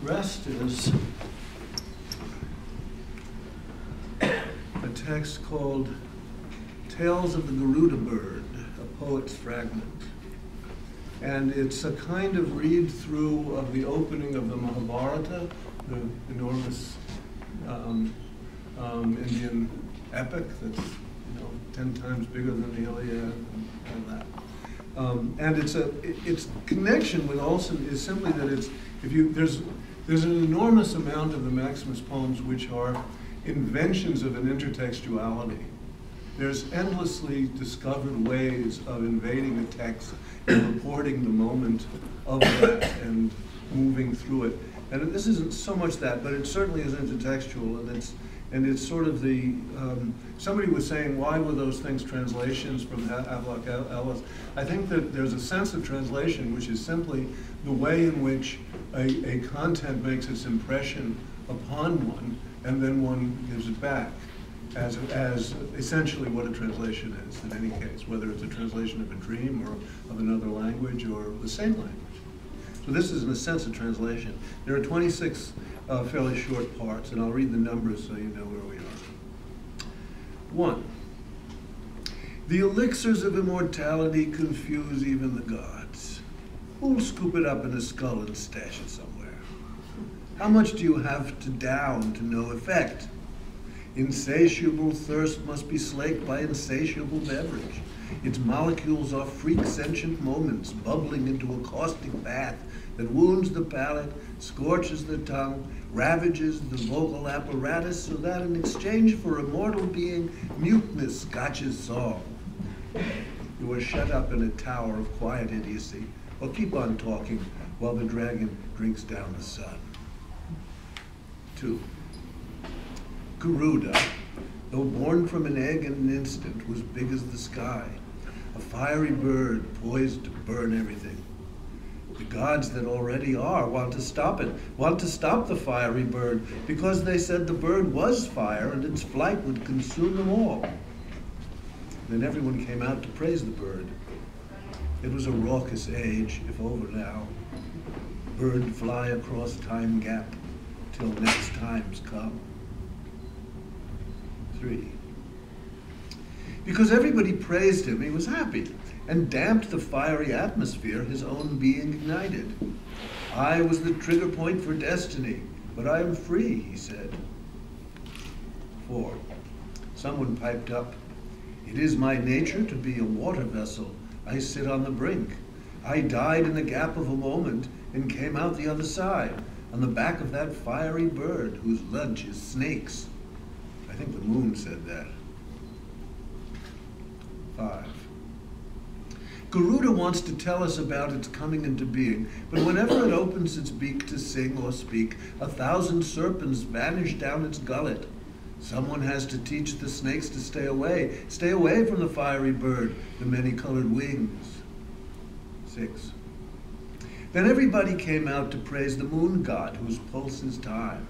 rest is a text called Tales of the Garuda Bird, a poet's fragment. And it's a kind of read-through of the opening of the Mahabharata, the enormous Indian epic that's 10 times bigger than the Iliad and all that. And its connection with Olson is simply that there's an enormous amount of the Maximus poems which are inventions of an intertextuality. There's endlessly discovered ways of invading a text and reporting the moment of that and moving through it. And this isn't so much that, but it certainly is intertextual, and it's sort of the, somebody was saying, why were those things translations from Havelock Ellis? I think that there's a sense of translation which is simply the way in which a content makes its impression upon one, and then one gives it back as essentially what a translation is in any case, whether it's a translation of a dream or of another language or the same language. So this is in a sense a translation. There are 26 fairly short parts, and I'll read the numbers so you know where we are. 1. The elixirs of immortality confuse even the gods. Who'll scoop it up in a skull and stash it somewhere? How much do you have to down to no effect? Insatiable thirst must be slaked by insatiable beverage. Its molecules are freak sentient moments bubbling into a caustic bath that wounds the palate, scorches the tongue, ravages the vocal apparatus so that in exchange for immortal being, muteness scotches song. You are shut up in a tower of quiet idiocy, or keep on talking while the dragon drinks down the sun. 2. Garuda, though born from an egg in an instant, was big as the sky, a fiery bird poised to burn everything. The gods that already are want to stop it, want to stop the fiery bird, because they said the bird was fire and its flight would consume them all. Then everyone came out to praise the bird. It was a raucous age, if over now. Bird fly across time gap till next times come. 3. Because everybody praised him, he was happy, and damped the fiery atmosphere his own being ignited. I was the trigger point for destiny, but I am free, he said. 4. Someone piped up, it is my nature to be a water vessel. I sit on the brink. I died in the gap of a moment and came out the other side, on the back of that fiery bird whose lunch is snakes. I think the moon said that. 5. Garuda wants to tell us about its coming into being, but whenever it opens its beak to sing or speak, 1,000 serpents vanish down its gullet. Someone has to teach the snakes to stay away from the fiery bird, the many-colored wings. 6. Then everybody came out to praise the moon god, whose pulse is time,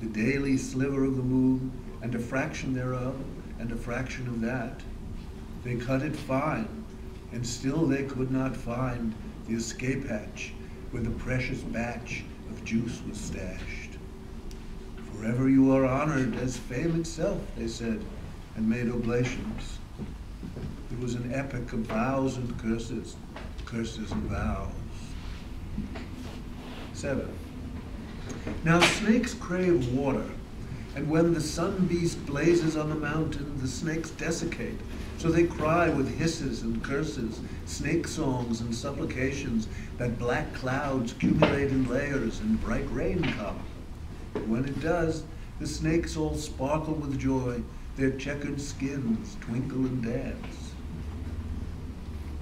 the daily sliver of the moon, and a fraction thereof, and a fraction of that. They cut it fine, and still they could not find the escape hatch where the precious batch of juice was stashed. Forever you are honored as fame itself, they said, and made oblations. It was an epic of vows and curses, curses and vows. 7. Now snakes crave water, and when the sun beast blazes on the mountain, the snakes desiccate. So they cry with hisses and curses, snake songs and supplications, that black clouds accumulate in layers and bright rain come. And when it does, the snakes all sparkle with joy, their checkered skins twinkle and dance.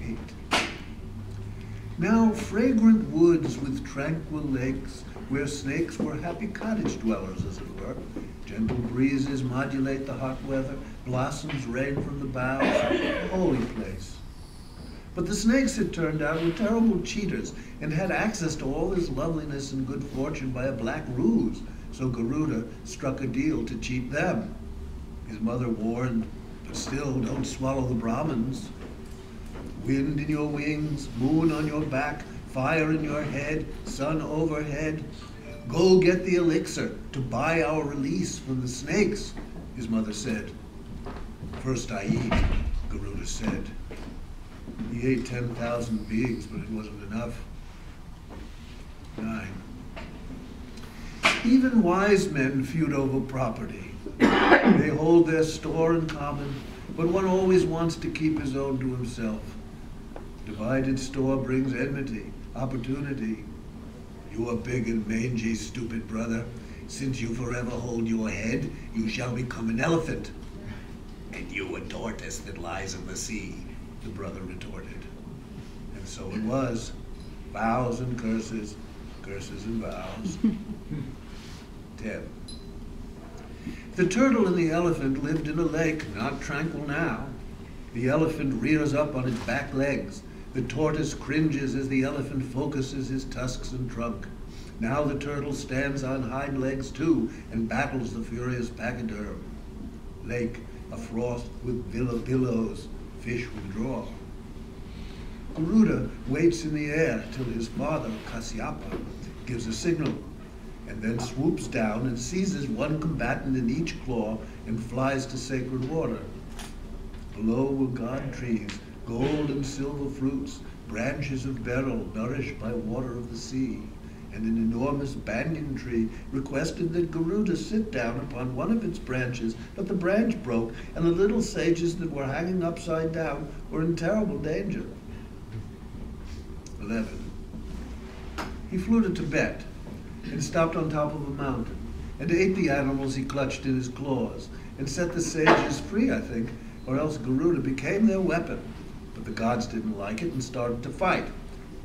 8. Now fragrant woods with tranquil lakes, where snakes were happy cottage dwellers, as it were. Gentle breezes modulate the hot weather, blossoms rain from the boughs, a holy place. But the snakes, it turned out, were terrible cheaters and had access to all this loveliness and good fortune by a black ruse, so Garuda struck a deal to cheat them. His mother warned, but still, don't swallow the Brahmins. Wind in your wings, moon on your back, fire in your head, sun overhead. Go get the elixir to buy our release from the snakes, his mother said. First I eat, Garuda said. He ate 10,000 beings, but it wasn't enough. 9. Even wise men feud over property. They hold their store in common, but one always wants to keep his own to himself. Divided store brings enmity, opportunity. You are big and mangy, stupid brother. Since you forever hold your head, you shall become an elephant. And you a tortoise that lies in the sea, the brother retorted. And so it was. Vows and curses, curses and vows. 10. The turtle and the elephant lived in a lake, not tranquil now. The elephant rears up on its back legs. The tortoise cringes as the elephant focuses his tusks and trunk. Now the turtle stands on hind legs too and battles the furious pachyderm. Lake afrost with billows, fish withdraw. Garuda waits in the air till his father, Kasyapa, gives a signal, and then swoops down and seizes one combatant in each claw and flies to sacred water. Below were god trees, gold and silver fruits, branches of beryl nourished by water of the sea, and an enormous banyan tree requested that Garuda sit down upon one of its branches, but the branch broke, and the little sages that were hanging upside down were in terrible danger. 11. He flew to Tibet and stopped on top of a mountain and ate the animals he clutched in his claws and set the sages free, I think, or else Garuda became their weapon. But the gods didn't like it and started to fight.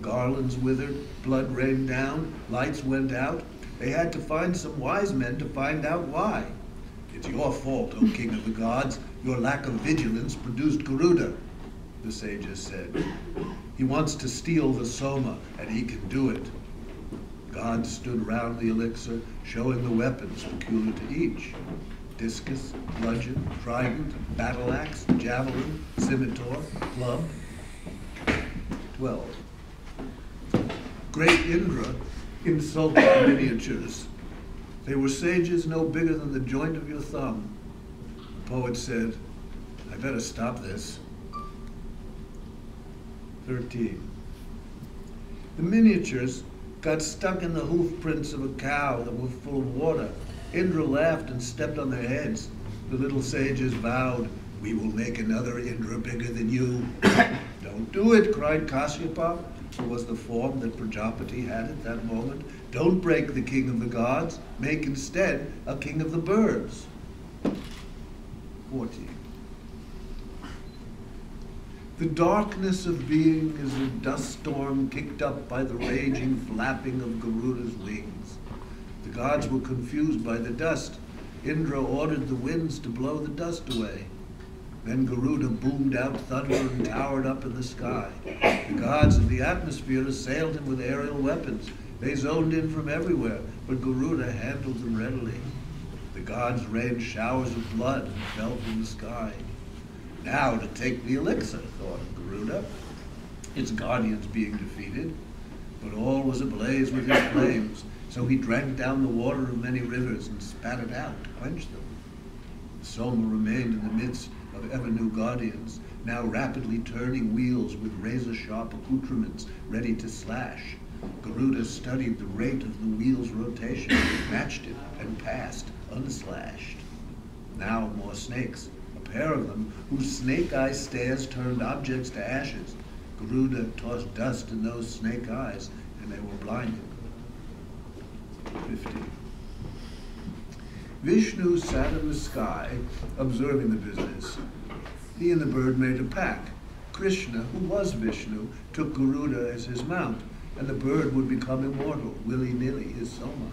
Garlands withered, blood rained down, lights went out. They had to find some wise men to find out why. It's your fault, O king of the gods. Your lack of vigilance produced Garuda, the sages said. He wants to steal the soma, and he can do it. Gods stood round the elixir, showing the weapons peculiar to each. Discus, bludgeon, trident, battle axe, javelin, scimitar, club. 12. Great Indra insulted the miniatures. They were sages no bigger than the joint of your thumb. The poet said, I better stop this. 13. The miniatures got stuck in the hoof prints of a cow that were full of water. Indra laughed and stepped on their heads. The little sages vowed, we will make another Indra bigger than you. Don't do it, cried Kasyapa, who was the form that Prajapati had at that moment. Don't break the king of the gods. Make instead a king of the birds. 14. The darkness of being is a dust storm kicked up by the raging flapping of Garuda's wings. The gods were confused by the dust. Indra ordered the winds to blow the dust away. Then Garuda boomed out thunder and towered up in the sky. The gods of the atmosphere assailed him with aerial weapons. They zoned in from everywhere, but Garuda handled them readily. The gods rained showers of blood and fell from the sky. Now to take the elixir, thought Garuda, its guardians being defeated. But all was ablaze with his flames, so he drank down the water of many rivers and spat it out to quench them. The soma remained in the midst of ever-new guardians, now rapidly turning wheels with razor-sharp accoutrements ready to slash. Garuda studied the rate of the wheel's rotation, matched it, and passed, unslashed. Now more snakes, a pair of them, whose snake-eye stares turned objects to ashes. Garuda tossed dust in those snake eyes, and they were blinded. 15. Vishnu sat in the sky, observing the business. He and the bird made a pact. Krishna, who was Vishnu, took Garuda as his mount, and the bird would become immortal, willy-nilly, his soma.